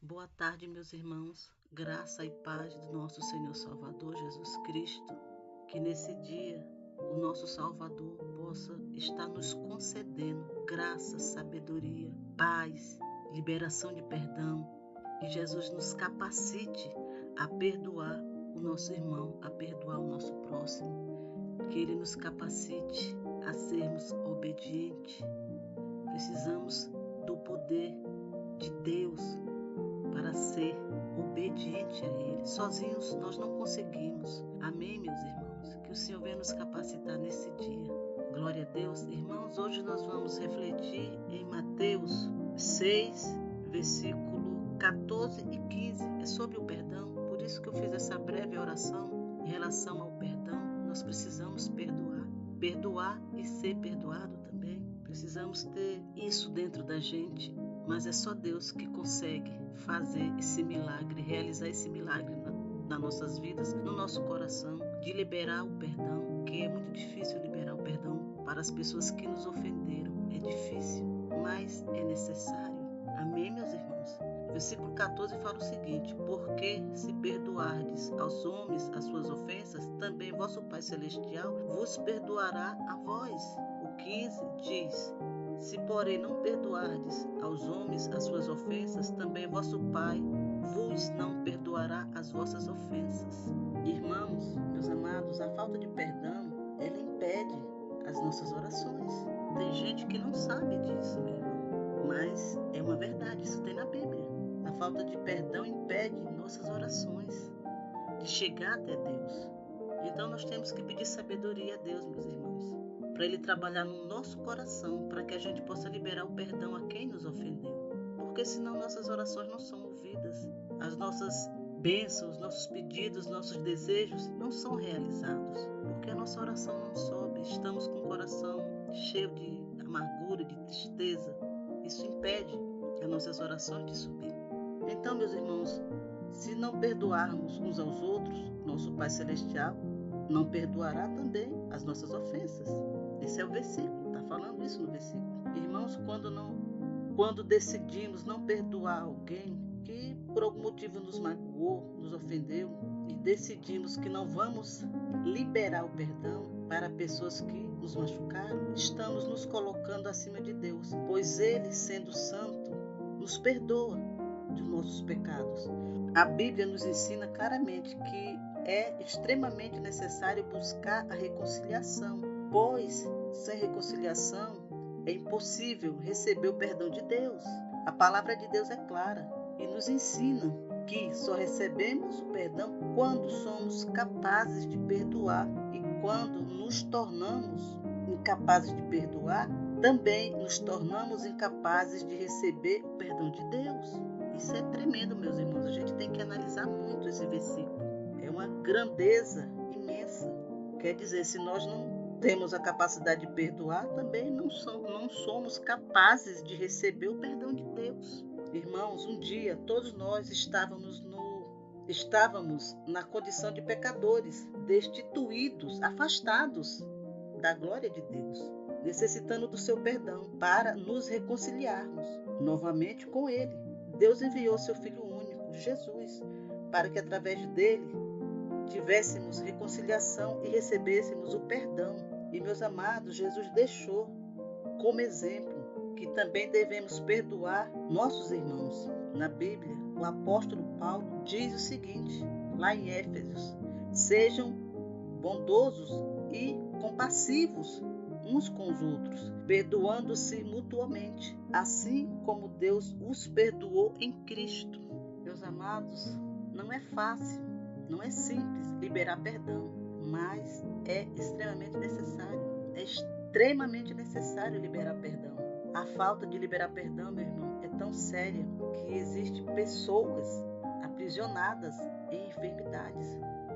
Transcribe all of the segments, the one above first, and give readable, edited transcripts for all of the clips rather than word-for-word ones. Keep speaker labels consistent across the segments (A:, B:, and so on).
A: Boa tarde, meus irmãos. Graça e paz do nosso Senhor Salvador Jesus Cristo. Que nesse dia o nosso Salvador possa estar nos concedendo graça, sabedoria, paz, liberação de perdão. Que Jesus nos capacite a perdoar o nosso irmão, a perdoar o nosso próximo. Que Ele nos capacite a sermos obedientes. Precisamos do poder de Deus para ser obediente a Ele. Sozinhos nós não conseguimos. Amém, meus irmãos? Que o Senhor venha nos capacitar nesse dia. Glória a Deus. Irmãos, hoje nós vamos refletir em Mateus 6, versículo 14 e 15. É sobre o perdão. Por isso que eu fiz essa breve oração em relação ao perdão. Nós precisamos perdoar. Perdoar e ser perdoado também. Precisamos ter isso dentro da gente. Mas é só Deus que consegue fazer esse milagre, realizar esse milagre nas nossas vidas, no nosso coração, de liberar o perdão, que é muito difícil liberar o perdão para as pessoas que nos ofenderam. É difícil, mas é necessário. Amém, meus irmãos? O versículo 14 fala o seguinte: porque se perdoardes aos homens as suas ofensas, também vosso Pai Celestial vos perdoará a vós. O 15 diz: se, porém, não perdoardes aos homens as suas ofensas, também vosso Pai vos não perdoará as vossas ofensas. Irmãos, meus amados, a falta de perdão, ela impede as nossas orações. Tem gente que não sabe disso, meu irmão, mas é uma verdade, isso tem na Bíblia. A falta de perdão impede nossas orações de chegar até Deus. Então nós temos que pedir sabedoria a Deus, meus irmãos, para Ele trabalhar no nosso coração, para que a gente possa liberar o perdão a quem nos ofendeu. Porque senão nossas orações não são ouvidas, as nossas bênçãos, nossos pedidos, nossos desejos não são realizados, porque a nossa oração não sobe, estamos com o coração cheio de amargura, de tristeza. Isso impede as nossas orações de subir. Então, meus irmãos, se não perdoarmos uns aos outros, nosso Pai Celestial não perdoará também as nossas ofensas. Esse é o versículo, está falando isso no versículo. Irmãos, quando decidimos não perdoar alguém que por algum motivo nos magoou, nos ofendeu, e decidimos que não vamos liberar o perdão para pessoas que nos machucaram, estamos nos colocando acima de Deus, pois Ele, sendo santo, nos perdoa de nossos pecados. A Bíblia nos ensina claramente que é extremamente necessário buscar a reconciliação, pois sem reconciliação é impossível receber o perdão de Deus. A palavra de Deus é clara e nos ensina que só recebemos o perdão quando somos capazes de perdoar, e quando nos tornamos incapazes de perdoar, também nos tornamos incapazes de receber o perdão de Deus. Isso é tremendo, meus irmãos. A gente tem que analisar muito esse versículo. É uma grandeza imensa. Quer dizer, se nós não temos a capacidade de perdoar, também não somos capazes de receber o perdão de Deus. Irmãos, um dia todos nós estávamos na condição de pecadores, destituídos, afastados da glória de Deus, necessitando do seu perdão para nos reconciliarmos novamente com Ele. Deus enviou seu Filho único, Jesus, para que através dele tivéssemos reconciliação e recebêssemos o perdão. E, meus amados, Jesus deixou como exemplo que também devemos perdoar nossos irmãos. Na Bíblia, o apóstolo Paulo diz o seguinte, lá em Éfesos: sejam bondosos e compassivos uns com os outros, perdoando-se mutuamente, assim como Deus os perdoou em Cristo. Meus amados, não é fácil, não é simples liberar perdão, mas é extremamente necessário. É extremamente necessário liberar perdão. A falta de liberar perdão, meu irmão, é tão séria que existem pessoas aprisionadas em enfermidades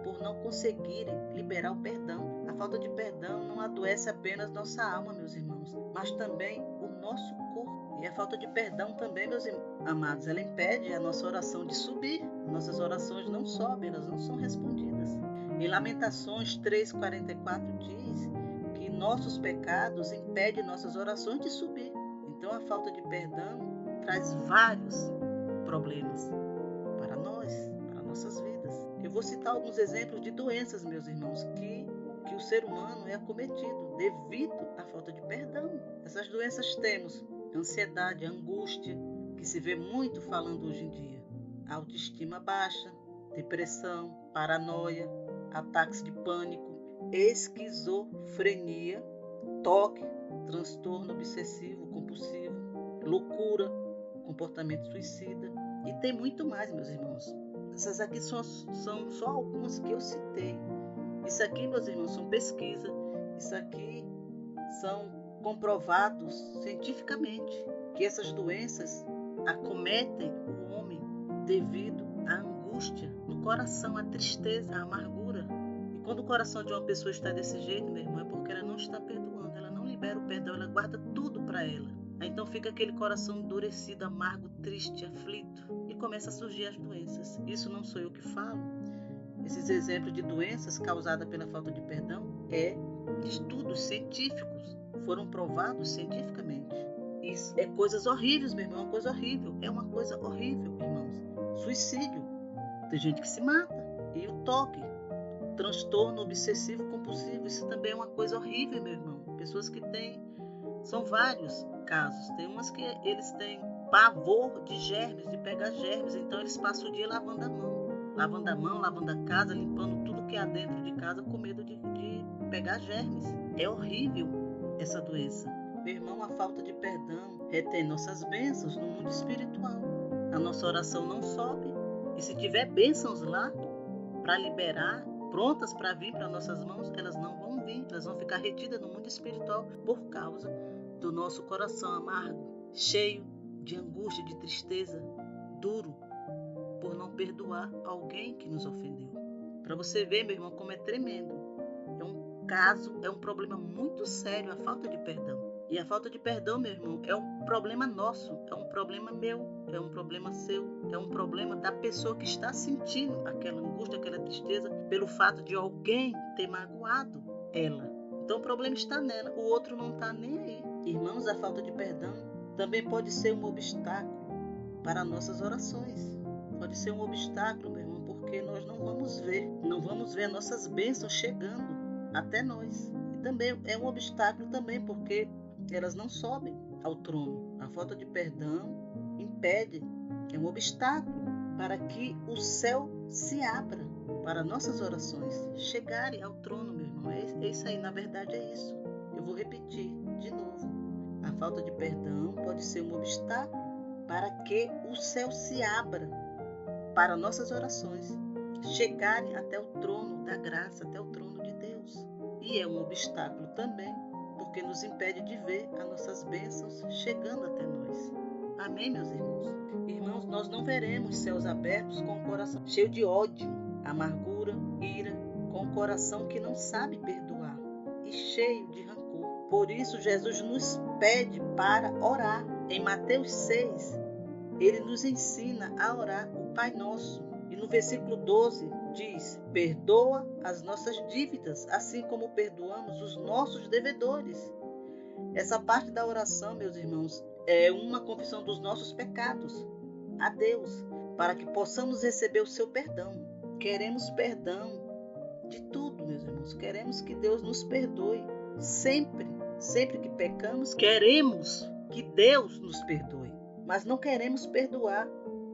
A: por não conseguirem liberar o perdão. A falta de perdão não adoece apenas nossa alma, meus irmãos, mas também o nosso corpo. E a falta de perdão também, meus amados, ela impede a nossa oração de subir. Nossas orações não sobem, elas não são respondidas. Em Lamentações 3,44 diz que nossos pecados impedem nossas orações de subir. Então a falta de perdão traz vários problemas para nós, para nossas vidas. Eu vou citar alguns exemplos de doenças, meus irmãos, que o ser humano é acometido devido à falta de perdão. Essas doenças temos ansiedade, angústia, que se vê muito falando hoje em dia, autoestima baixa, depressão, paranoia, ataques de pânico, esquizofrenia, toque, transtorno obsessivo compulsivo, loucura, comportamento suicida e tem muito mais, meus irmãos. Essas aqui são só algumas que eu citei. Isso aqui, meus irmãos, são pesquisas, isso aqui são comprovados cientificamente que essas doenças acometem o homem devido à angústia no coração, à tristeza, à amargura. E quando o coração de uma pessoa está desse jeito, meu irmão, é porque ela não está perdoando, ela não libera o perdão, ela guarda tudo para ela. Então fica aquele coração endurecido, amargo, triste, aflito e começa a surgir as doenças. Isso não sou eu que falo. Esses exemplos de doenças causadas pela falta de perdão é estudos científicos, foram provados cientificamente. Isso é coisas horríveis, meu irmão, é uma coisa horrível. É uma coisa horrível, irmãos. Suicídio, tem gente que se mata. E o toque, transtorno obsessivo compulsivo, isso também é uma coisa horrível, meu irmão. Pessoas que têm, são vários casos. Tem umas que eles têm pavor de germes, de pegar germes, então eles passam o dia lavando a mão, lavando a casa, limpando tudo que há dentro de casa com medo de pegar germes. É horrível essa doença. Meu irmão, a falta de perdão retém nossas bênçãos no mundo espiritual. A nossa oração não sobe. E se tiver bênçãos lá para liberar, prontas para vir para nossas mãos, elas não vão vir. Elas vão ficar retidas no mundo espiritual por causa do nosso coração amargo, cheio de angústia, de tristeza, duro, por não perdoar alguém que nos ofendeu. Para você ver, meu irmão, como é tremendo. É um caso, é um problema muito sério a falta de perdão. E a falta de perdão, meu irmão, é um problema nosso, é um problema meu, é um problema seu, é um problema da pessoa que está sentindo aquela angústia, aquela tristeza, pelo fato de alguém ter magoado ela. Então o problema está nela, o outro não está nem aí. Irmãos, a falta de perdão também pode ser um obstáculo para nossas orações. Pode ser um obstáculo, meu irmão, porque nós não vamos ver nossas bênçãos chegando até nós. E também é um obstáculo também, porque elas não sobem ao trono. A falta de perdão impede, é um obstáculo para que o céu se abra para nossas orações chegarem ao trono, meu irmão. É isso aí, na verdade é isso. Eu vou repetir de novo. A falta de perdão pode ser um obstáculo para que o céu se abra para nossas orações chegarem até o trono da graça, até o trono de Deus. E é um obstáculo também, porque nos impede de ver as nossas bênçãos chegando até nós. Amém, meus irmãos? Irmãos, nós não veremos céus abertos com o coração cheio de ódio, amargura, ira, com o coração que não sabe perdoar e cheio de rancor. Por isso, Jesus nos pede para orar. Em Mateus 6, ele nos ensina a orar o Pai Nosso. E no versículo 12 diz: perdoa as nossas dívidas, assim como perdoamos os nossos devedores. Essa parte da oração, meus irmãos, é uma confissão dos nossos pecados a Deus, para que possamos receber o seu perdão. Queremos perdão de tudo, meus irmãos. Queremos que Deus nos perdoe. Sempre que pecamos, queremos que Deus nos perdoe. Mas não queremos perdoar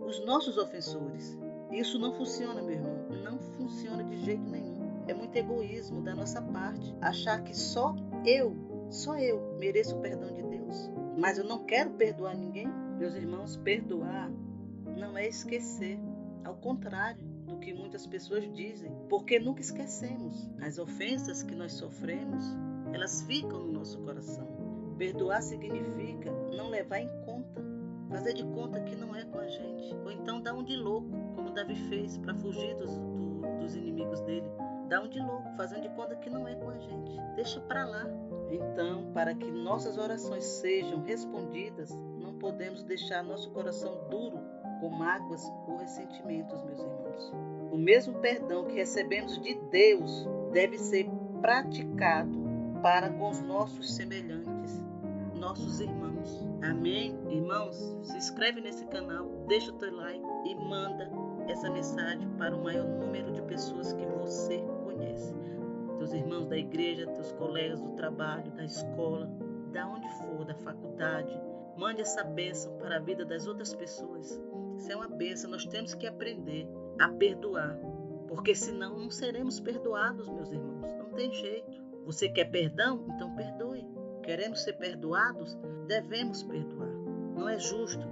A: os nossos ofensores. Isso não funciona, meu irmão. Não funciona de jeito nenhum. É muito egoísmo da nossa parte achar que só eu mereço o perdão de Deus. Mas eu não quero perdoar ninguém. Meus irmãos, perdoar não é esquecer. Ao contrário do que muitas pessoas dizem. Porque nunca esquecemos. As ofensas que nós sofremos, elas ficam no nosso coração. Perdoar significa não levar em conta. Fazer de conta que não é com a gente. Ou então dar um de louco, como Davi fez para fugir dos inimigos dele. Dar um de louco, fazendo de conta que não é com a gente. Deixa para lá. Então, para que nossas orações sejam respondidas, não podemos deixar nosso coração duro com mágoas ou ressentimentos, meus irmãos. O mesmo perdão que recebemos de Deus deve ser praticado para com os nossos semelhantes. nossos irmãos. Amém? Irmãos, se inscreve nesse canal, deixa o teu like e manda essa mensagem para o maior número de pessoas que você conhece. Teus irmãos da igreja, teus colegas do trabalho, da escola, da onde for, da faculdade. Mande essa bênção para a vida das outras pessoas. Isso é uma bênção, nós temos que aprender a perdoar, porque senão não seremos perdoados, meus irmãos. Não tem jeito. Você quer perdão? Então perdoe. Queremos ser perdoados? Devemos perdoar. Não é justo.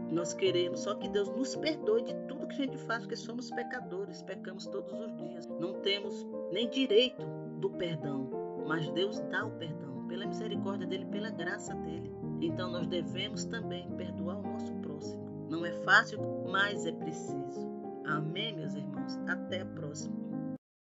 A: Nós queremos só que Deus nos perdoe de tudo que a gente faz, porque somos pecadores, pecamos todos os dias. Não temos nem direito do perdão, mas Deus dá o perdão, pela misericórdia dele, pela graça dele. Então nós devemos também perdoar o nosso próximo. Não é fácil, mas é preciso. Amém, meus irmãos? Até a próxima.